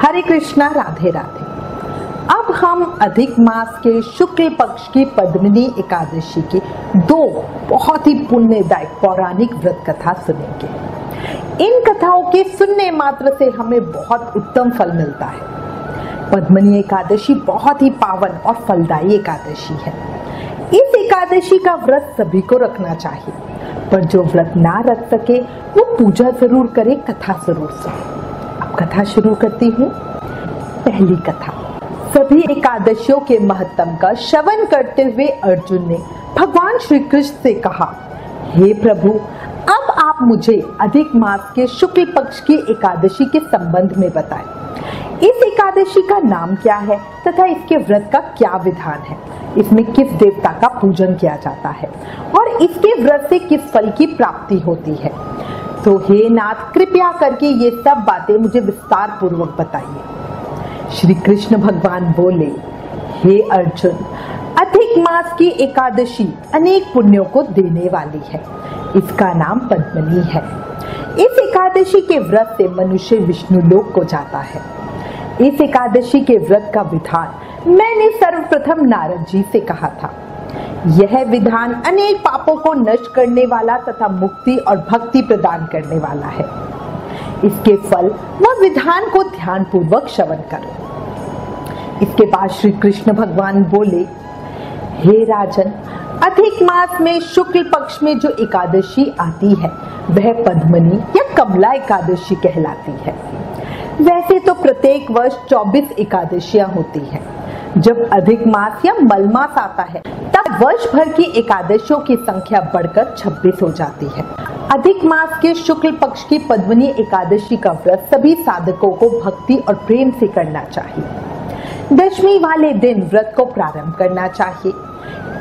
हरे कृष्णा, राधे राधे। अब हम अधिक मास के शुक्ल पक्ष की पद्मिनी एकादशी की दो बहुत ही पुण्यदायक पौराणिक व्रत कथा सुनेंगे। इन कथाओं के सुनने मात्र से हमें बहुत उत्तम फल मिलता है। पद्मिनी एकादशी बहुत ही पावन और फलदायी एकादशी है। इस एकादशी का व्रत सभी को रखना चाहिए, पर जो व्रत ना रख सके वो पूजा जरूर करे, कथा जरूर सुने। अब कथा शुरू करती हूँ। पहली कथा। सभी एकादशियों के महत्व का श्रवण करते हुए अर्जुन ने भगवान श्री कृष्ण से कहा, हे प्रभु, अब आप मुझे अधिक मास के शुक्ल पक्ष की एकादशी के संबंध में बताएं। इस एकादशी का नाम क्या है तथा इसके व्रत का क्या विधान है? इसमें किस देवता का पूजन किया जाता है और इसके व्रत से किस फल की प्राप्ति होती है? तो हे नाथ, कृपया करके ये सब बातें मुझे विस्तार पूर्वक बताइए। श्री कृष्ण भगवान बोले, हे अर्जुन, अधिक मास की एकादशी अनेक पुण्यों को देने वाली है। इसका नाम पद्मिनी है। इस एकादशी के व्रत से मनुष्य विष्णु लोक को जाता है। इस एकादशी के व्रत का विधान मैंने सर्वप्रथम नारद जी से कहा था। यह विधान अनेक पापों को नष्ट करने वाला तथा मुक्ति और भक्ति प्रदान करने वाला है। इसके फल व विधान को ध्यान पूर्वक श्रवण करो। इसके बाद श्री कृष्ण भगवान बोले, हे राजन, अधिक मास में शुक्ल पक्ष में जो एकादशी आती है वह पद्मिनी या कमला एकादशी कहलाती है। वैसे तो प्रत्येक वर्ष 24 एकादशियां होती हैं। जब अधिक मास या मलमास आता है तब वर्ष भर की एकादशियों की संख्या बढ़कर 26 हो जाती है। अधिक मास के शुक्ल पक्ष की पद्मिनी एकादशी का व्रत सभी साधकों को भक्ति और प्रेम से करना चाहिए। दशमी वाले दिन व्रत को प्रारंभ करना चाहिए।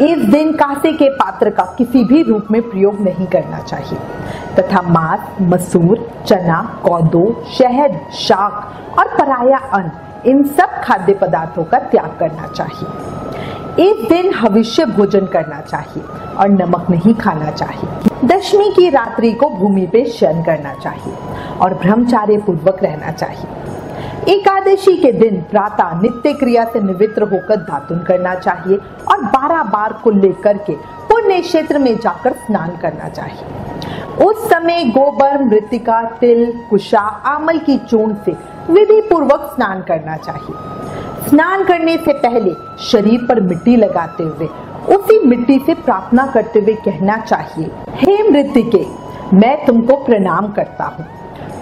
इस दिन कांसे के पात्र का किसी भी रूप में प्रयोग नहीं करना चाहिए तथा मांस, मसूर, चना, कोदो, शहद, शाक और पराया अन्न, इन सब खाद्य पदार्थों का त्याग करना चाहिए। इस दिन हविष्य भोजन करना चाहिए और नमक नहीं खाना चाहिए। दशमी की रात्रि को भूमि पे शयन करना चाहिए और ब्रह्मचार्य पूर्वक रहना चाहिए। एकादशी के दिन प्रातः नित्य क्रिया से निवृत्त होकर दातुन करना चाहिए और 12 बार कुल्ले करके पुण्य क्षेत्र में जाकर स्नान करना चाहिए। उस समय गोबर, मृतिका, तिल, कुशा, आमल की चूर्ण से विधि पूर्वक स्नान करना चाहिए। स्नान करने से पहले शरीर पर मिट्टी लगाते हुए उसी मिट्टी से प्रार्थना करते हुए कहना चाहिए, हे मृतिके, मैं तुमको प्रणाम करता हूँ।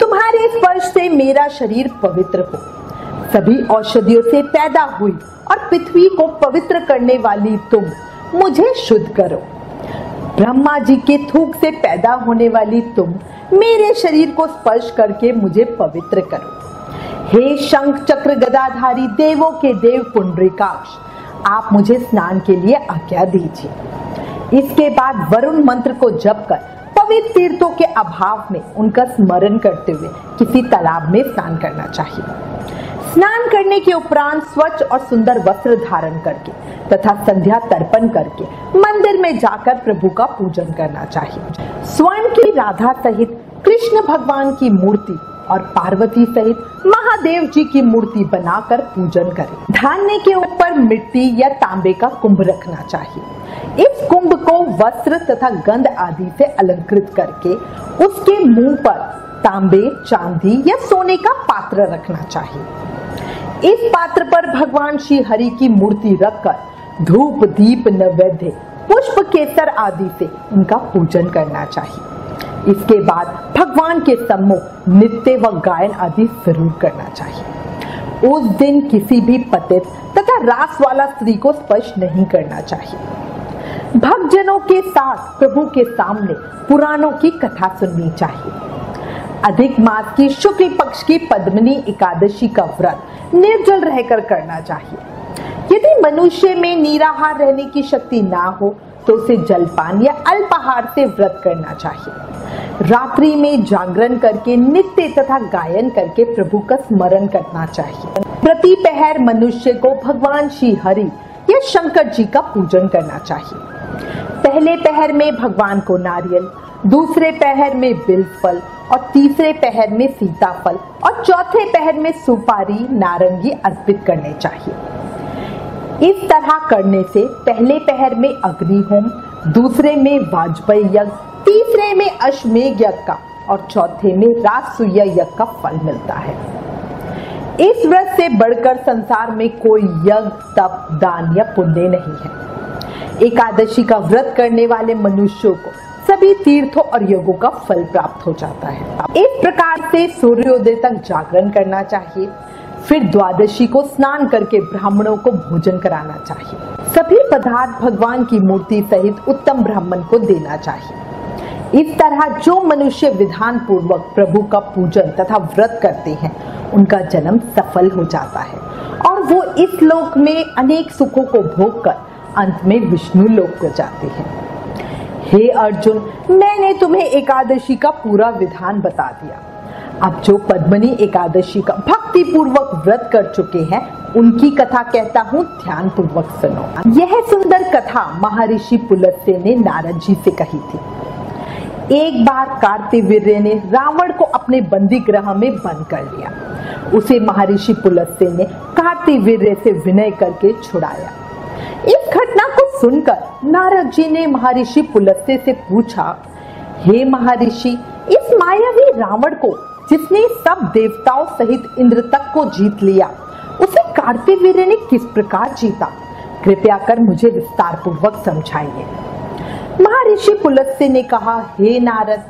तुम्हारे स्पर्श से मेरा शरीर पवित्र हो। सभी औषधियों से पैदा हुई और पृथ्वी को पवित्र करने वाली तुम मुझे शुद्ध करो। ब्रह्मा जी के थूक से पैदा होने वाली तुम मेरे शरीर को स्पर्श करके मुझे पवित्र करो। हे शंख चक्र गदाधारी देवों के देव पुंडरीकाक्ष, आप मुझे स्नान के लिए आज्ञा दीजिए। इसके बाद वरुण मंत्र को जप कर पवित्र तीर्थों के अभाव में उनका स्मरण करते हुए किसी तालाब में स्नान करना चाहिए। स्नान करने के उपरांत स्वच्छ और सुंदर वस्त्र धारण करके तथा संध्या तर्पण करके मंदिर में जाकर प्रभु का पूजन करना चाहिए। स्वर्ण की राधा सहित कृष्ण भगवान की मूर्ति और पार्वती सहित महादेव जी की मूर्ति बनाकर पूजन करें। धान्य के ऊपर मिट्टी या तांबे का कुंभ रखना चाहिए। इस कुंभ को वस्त्र तथा गंध आदि से अलंकृत करके उसके मुंह पर तांबे, चांदी या सोने का पात्र रखना चाहिए। इस पात्र पर भगवान श्री हरि की मूर्ति रखकर धूप, दीप, नैवेद्य, पुष्प, केसर आदि से उनका पूजन करना चाहिए। इसके बाद भगवान के सम्मुख नृत्य व गायन आदि जरूर करना चाहिए। उस दिन किसी भी पतित तथा रास वाला स्त्री को स्पर्श नहीं करना चाहिए। भक्तजनों के साथ प्रभु के सामने पुराणों की कथा सुननी चाहिए। अधिक मास की शुक्ल पक्ष की पद्मिनी एकादशी का व्रत निर्जल रहकर करना चाहिए। यदि मनुष्य में निराहार रहने की शक्ति ना हो तो उसे जलपान या अल्पाहार से व्रत करना चाहिए। रात्रि में जागरण करके नृत्य तथा गायन करके प्रभु का स्मरण करना चाहिए। प्रति पहर मनुष्य को भगवान श्री हरि या शंकर जी का पूजन करना चाहिए। पहले पहर में भगवान को नारियल, दूसरे पहर में बिल्व फल और तीसरे पहर में सीताफल और चौथे पहर में सुपारी नारंगी अर्पित करने चाहिए। इस तरह करने से पहले पहर में अग्निहोम, दूसरे में वाजपेयी यज्ञ, तीसरे में अश्वमेध यज्ञ का और चौथे में राजसूय यज्ञ का फल मिलता है। इस व्रत से बढ़कर संसार में कोई यज्ञ, तप, दान या पुण्य नहीं है। एकादशी का व्रत करने वाले मनुष्यों को सभी तीर्थों और यज्ञों का फल प्राप्त हो जाता है। इस प्रकार से सूर्योदय तक जागरण करना चाहिए। फिर द्वादशी को स्नान करके ब्राह्मणों को भोजन कराना चाहिए। सभी पदार्थ भगवान की मूर्ति सहित उत्तम ब्राह्मण को देना चाहिए। इस तरह जो मनुष्य विधान पूर्वक प्रभु का पूजन तथा व्रत करते हैं उनका जन्म सफल हो जाता है और वो इस लोक में अनेक सुखों को भोग कर अंत में विष्णु लोक को जाते हैं। हे अर्जुन, मैंने तुम्हें एकादशी का पूरा विधान बता दिया। अब जो पद्मनी एकादशी का भक्ति पूर्वक व्रत कर चुके हैं उनकी कथा कहता हूँ, ध्यान पूर्वक सुनो। यह सुंदर कथा महर्षि पुलस्त्य ने नारद जी से कही थी। एक बार कार्तिवीर्य ने रावण को अपने बंदी गृह में बंद कर लिया। उसे महर्षि पुलस्त्य ने कार्तिवीर्य से विनय करके छुड़ाया। इस घटना को सुनकर नारद जी ने महर्षि पुलस्त्य से पूछा, हे महर्षि, इस मायावी रावण को जिसने सब देवताओं सहित इंद्र तक को जीत लिया, उसे कार्तिवीर्य ने किस प्रकार जीता? कृपया कर मुझे विस्तार पूर्वक समझाइए। महर्षि पुलस्त्य ने कहा, हे नारद,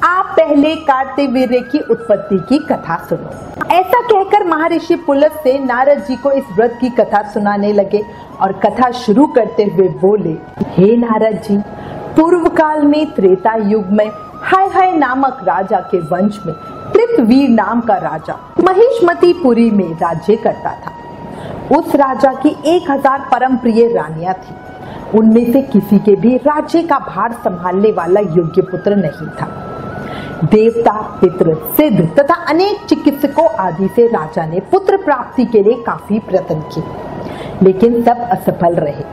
आप पहले कार्तिवीर्य की उत्पत्ति की कथा सुनो। ऐसा कहकर महर्षि पुलस्त्य नारद जी को इस व्रत की कथा सुनाने लगे और कथा शुरू करते हुए बोले, हे नारद जी, पूर्व काल में त्रेता युग में हय नामक राजा के वंश में कृतवीर नाम का राजा महिष्मतीपुरी में राज्य करता था। उस राजा की 1000 परम प्रिय रानियां थी। उनमें से किसी के भी राज्य का भार संभालने वाला योग्य पुत्र नहीं था। देवता, पितृ, सिद्ध तथा अनेक चिकित्सकों आदि से राजा ने पुत्र प्राप्ति के लिए काफी प्रयत्न किए, लेकिन सब असफल रहे।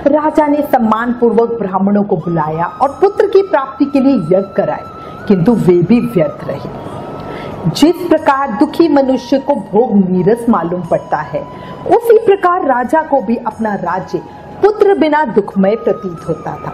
राजा ने सम्मान पूर्वक ब्राह्मणों को बुलाया और पुत्र की प्राप्ति के लिए यज्ञ कराए, किंतु वे भी व्यर्थ रहे। जिस प्रकार दुखी मनुष्य को भोग नीरस मालूम पड़ता है, उसी प्रकार राजा को भी अपना राज्य पुत्र बिना दुखमय प्रतीत होता था।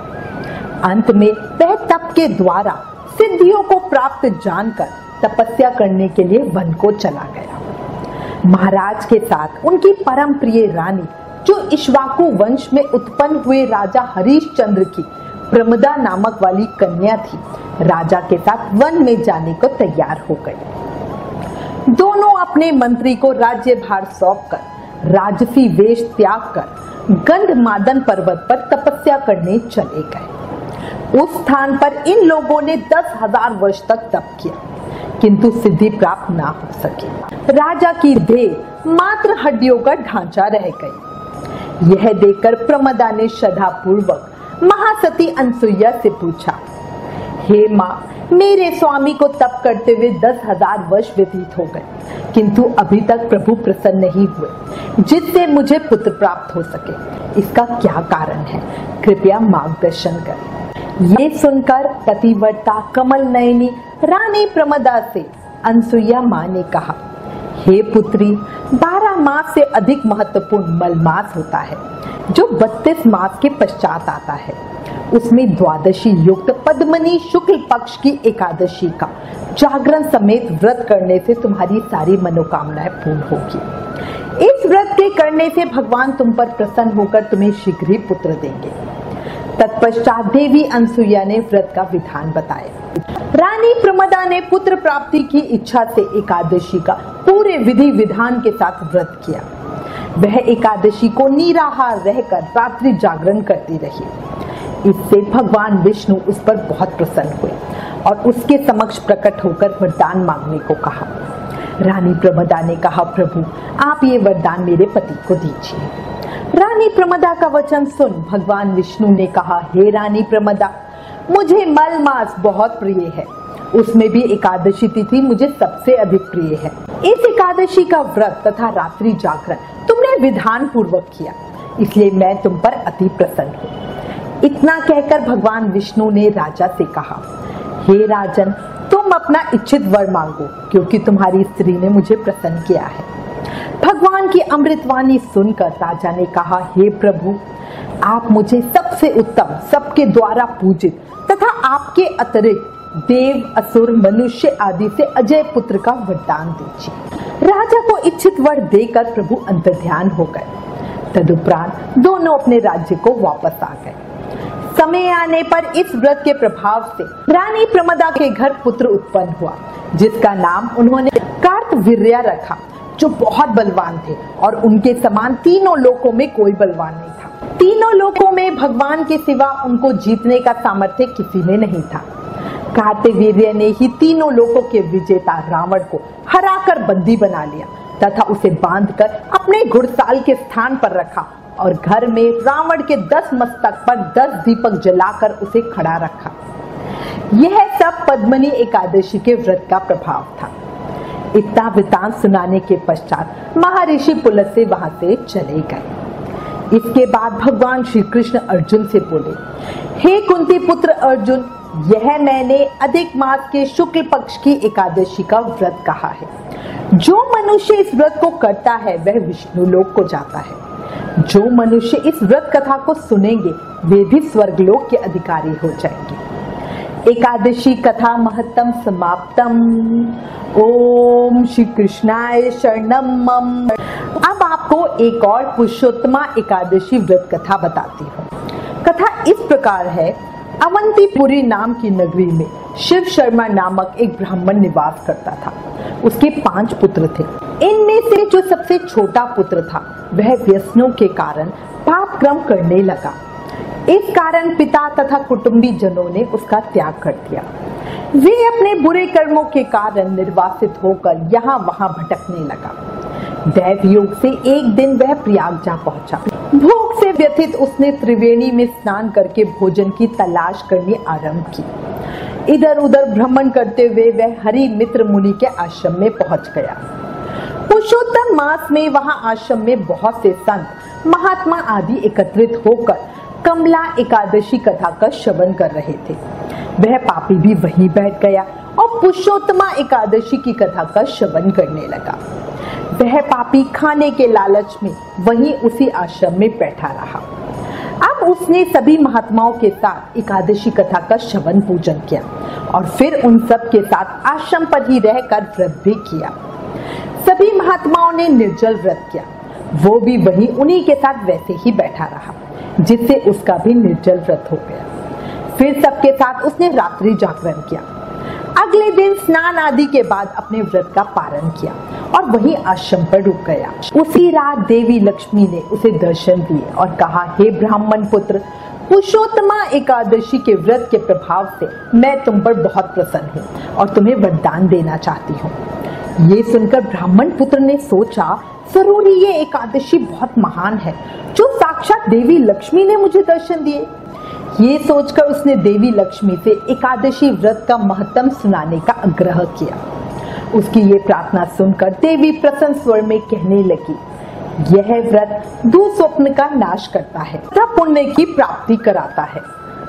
अंत में वह तप के द्वारा सिद्धियों को प्राप्त जानकर तपस्या करने के लिए वन को चला गया। महाराज के साथ उनकी परम प्रिय रानी, जो इक्ष्वाकु वंश में उत्पन्न हुए राजा हरिश्चंद्र की प्रमदा नामक वाली कन्या थी, राजा के साथ वन में जाने को तैयार हो गई। दोनों अपने मंत्री को राज्य भार सौंपकर राजसी वेश त्याग कर गंधमादन पर्वत पर तपस्या करने चले गए। उस स्थान पर इन लोगों ने 10,000 वर्ष तक तप किया, किंतु सिद्धि प्राप्त ना हो सकी। राजा की देह मात्र हड्डियों का ढांचा रह गई। यह देखकर प्रमदा ने श्रद्धा पूर्वक महासती अनसुईया से पूछा, हे माँ, मेरे स्वामी को तप करते हुए 10,000 वर्ष व्यतीत हो गए, किंतु अभी तक प्रभु प्रसन्न नहीं हुए जिससे मुझे पुत्र प्राप्त हो सके। इसका क्या कारण है? कृपया मार्गदर्शन करें। ये सुनकर पतिव्रता कमल नयनी रानी प्रमदा से अनसुईया माँ ने कहा, हे पुत्री, 12 मास से अधिक महत्वपूर्ण मलमास होता है, जो 32 मास के पश्चात आता है। उसमें द्वादशी युक्त पद्मनी शुक्ल पक्ष की एकादशी का जागरण समेत व्रत करने से तुम्हारी सारी मनोकामनाएं पूर्ण होगी। इस व्रत के करने से भगवान तुम पर प्रसन्न होकर तुम्हें शीघ्र ही पुत्र देंगे। तत्पश्चात देवी अनसुईया ने व्रत का विधान बताया। रानी प्रमदा ने पुत्र प्राप्ति की इच्छा से एकादशी का पूरे विधि विधान के साथ व्रत किया। वह एकादशी को निराहार रहकर रात्रि जागरण करती रही। इससे भगवान विष्णु उस पर बहुत प्रसन्न हुए और उसके समक्ष प्रकट होकर वरदान मांगने को कहा। रानी प्रमदा ने कहा, प्रभु, आप ये वरदान मेरे पति को दीजिए। रानी प्रमदा का वचन सुन भगवान विष्णु ने कहा, हे रानी प्रमदा, मुझे मल मास बहुत प्रिय है, उसमें भी एकादशी तिथि मुझे सबसे अधिक प्रिय है। इस एकादशी का व्रत तथा रात्रि जागरण तुमने विधान पूर्वक किया, इसलिए मैं तुम पर अति प्रसन्न हूँ। इतना कहकर भगवान विष्णु ने राजा से कहा, हे राजन, तुम अपना इच्छित वर मांगो, क्योंकि तुम्हारी स्त्री ने मुझे प्रसन्न किया है। भगवान की अमृतवाणी सुनकर राजा ने कहा, हे प्रभु, आप मुझे सबसे उत्तम, सबके द्वारा पूजित तथा आपके अतिरिक्त देव, असुर, मनुष्य आदि से अजय पुत्र का वरदान दीजिए। राजा को इच्छित वर देकर प्रभु अंतर्ध्यान हो गए। तदुपरांत दोनों अपने राज्य को वापस आ गए। समय आने पर इस व्रत के प्रभाव से रानी प्रमदा के घर पुत्र उत्पन्न हुआ, जिसका नाम उन्होंने कार्तवीर्य रखा, जो बहुत बलवान थे और उनके समान तीनों लोकों में कोई बलवान नहीं था। तीनों लोकों में भगवान के सिवा उनको जीतने का सामर्थ्य किसी में नहीं था। कार्तवीर्य ने ही तीनों लोकों के विजेता रावण को हराकर बंदी बना लिया तथा उसे बांधकर अपने घुड़साल के स्थान पर रखा और घर में रावण के 10 मस्तक पर 10 दीपक जलाकर उसे खड़ा रखा। यह सब पद्मिनी एकादशी के व्रत का प्रभाव था। इतना वृतांत सुनाने के पश्चात महर्षि पुलस्त्य वहां से चले गए। इसके बाद भगवान श्री कृष्ण अर्जुन से बोले, हे कुंती पुत्र अर्जुन, यह मैंने अधिक मास के शुक्ल पक्ष की एकादशी का व्रत कहा है। जो मनुष्य इस व्रत को करता है वह विष्णु लोक को जाता है। जो मनुष्य इस व्रत कथा को सुनेंगे वे भी स्वर्गलोक के अधिकारी हो जाएंगे। एकादशी कथा महत्तम समाप्तम। ओम श्री कृष्णाय शरणम मम। अब आपको एक और पुरुषोत्तमा एकादशी व्रत कथा बताती हूँ। कथा इस प्रकार है। अवंतीपुरी नाम की नगरी में शिव शर्मा नामक एक ब्राह्मण निवास करता था। उसके 5 पुत्र थे। इनमें से जो सबसे छोटा पुत्र था वह व्यसनों के कारण पाप कर्म करने लगा। इस कारण पिता तथा कुटुंबी जनों ने उसका त्याग कर दिया। वे अपने बुरे कर्मों के कारण निर्वासित होकर यहाँ वहाँ भटकने लगा। दैव योग से एक दिन वह प्रयाग जा पहुंचा। भूख से व्यथित उसने त्रिवेणी में स्नान करके भोजन की तलाश करनी आरंभ की। इधर उधर भ्रमण करते हुए वह हरि मित्र मुनि के आश्रम में पहुंच गया। पुरुषोत्तम मास में वहां आश्रम में बहुत से संत महात्मा आदि एकत्रित होकर कमला एकादशी कथा का श्रवण कर रहे थे। वह पापी भी वहीं बैठ गया और पुरुषोत्तमा एकादशी की कथा का श्रवण करने लगा। वह पापी खाने के लालच में वहीं उसी आश्रम में बैठा रहा। अब उसने सभी महात्माओं के साथ एकादशी कथा का श्रवण पूजन किया और फिर उन सब के साथ आश्रम पर ही रहकर व्रत भी किया। सभी महात्माओं ने निर्जल व्रत किया। वो भी वहीं उन्हीं के साथ वैसे ही बैठा रहा, जिससे उसका भी निर्जल व्रत हो गया। फिर सबके साथ उसने रात्रि जागरण किया। अगले दिन स्नान आदि के बाद अपने व्रत का पारण किया और वहीं आश्रम पर रुक गया। उसी रात देवी लक्ष्मी ने उसे दर्शन दिए और कहा, हे ब्राह्मण पुत्र, पुरुषोत्तमा एकादशी के व्रत के प्रभाव से मैं तुम पर बहुत प्रसन्न हूँ और तुम्हें वरदान देना चाहती हूँ। ये सुनकर ब्राह्मण पुत्र ने सोचा, जरूर ये एकादशी बहुत महान है जो साक्षात देवी लक्ष्मी ने मुझे दर्शन दिए। ये सोचकर उसने देवी लक्ष्मी से एकादशी व्रत का महत्व सुनाने का आग्रह किया। उसकी ये प्रार्थना सुनकर देवी प्रसन्न स्वर में कहने लगी, यह व्रत दुस्वप्न का नाश करता है तथा पुण्य की प्राप्ति कराता है।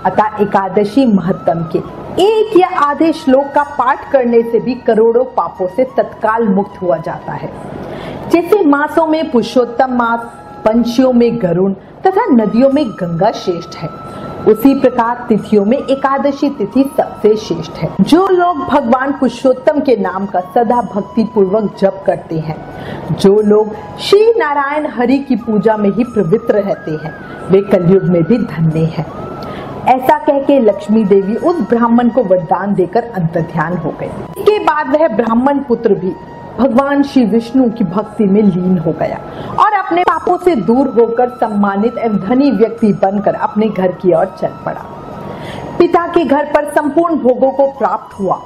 अतः एकादशी महत्तम के एक या आधे श्लोक का पाठ करने से भी करोड़ों पापों से तत्काल मुक्त हुआ जाता है। जैसे मासों में पुरुषोत्तम मास, पंछियों में गरुण तथा नदियों में गंगा श्रेष्ठ है, उसी प्रकार तिथियों में एकादशी तिथि सबसे श्रेष्ठ है। जो लोग भगवान पुरुषोत्तम के नाम का सदा भक्ति पूर्वक जप करते हैं, जो लोग श्री नारायण हरि की पूजा में ही प्रवृत्त रहते हैं, वे कलयुग में भी धन्य हैं। ऐसा कह के लक्ष्मी देवी उस ब्राह्मण को वरदान देकर अंतर्ध्यान हो गए। इसके बाद वह ब्राह्मण पुत्र भी भगवान श्री विष्णु की भक्ति में लीन हो गया और अपने पापों से दूर होकर सम्मानित एवं धनी व्यक्ति बनकर अपने घर की ओर चल पड़ा। पिता के घर पर संपूर्ण भोगों को प्राप्त हुआ।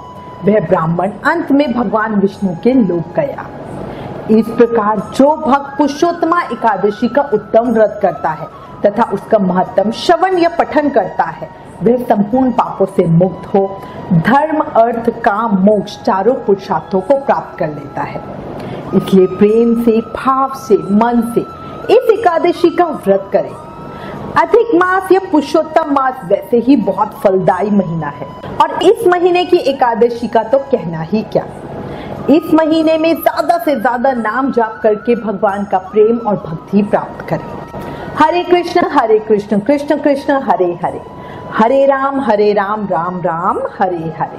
वह ब्राह्मण अंत में भगवान विष्णु के लोक गया। इस प्रकार जो भक्त पुरुषोत्तमा एकादशी का उत्तम व्रत करता है तथा उसका महत्तम श्रवण या पठन करता है, वह संपूर्ण पापों से मुक्त हो धर्म, अर्थ, काम, मोक्ष चारों पुरुषार्थों को प्राप्त कर लेता है। इसलिए प्रेम से, भाव से, मन से इस एकादशी का व्रत करें। अधिक मास या पुरुषोत्तम मास वैसे ही बहुत फलदायी महीना है और इस महीने की एकादशी का तो कहना ही क्या। इस महीने में ज्यादा से ज्यादा नाम जाप करके भगवान का प्रेम और भक्ति प्राप्त करें। हरे कृष्ण कृष्ण कृष्ण हरे हरे, हरे राम राम राम हरे हरे।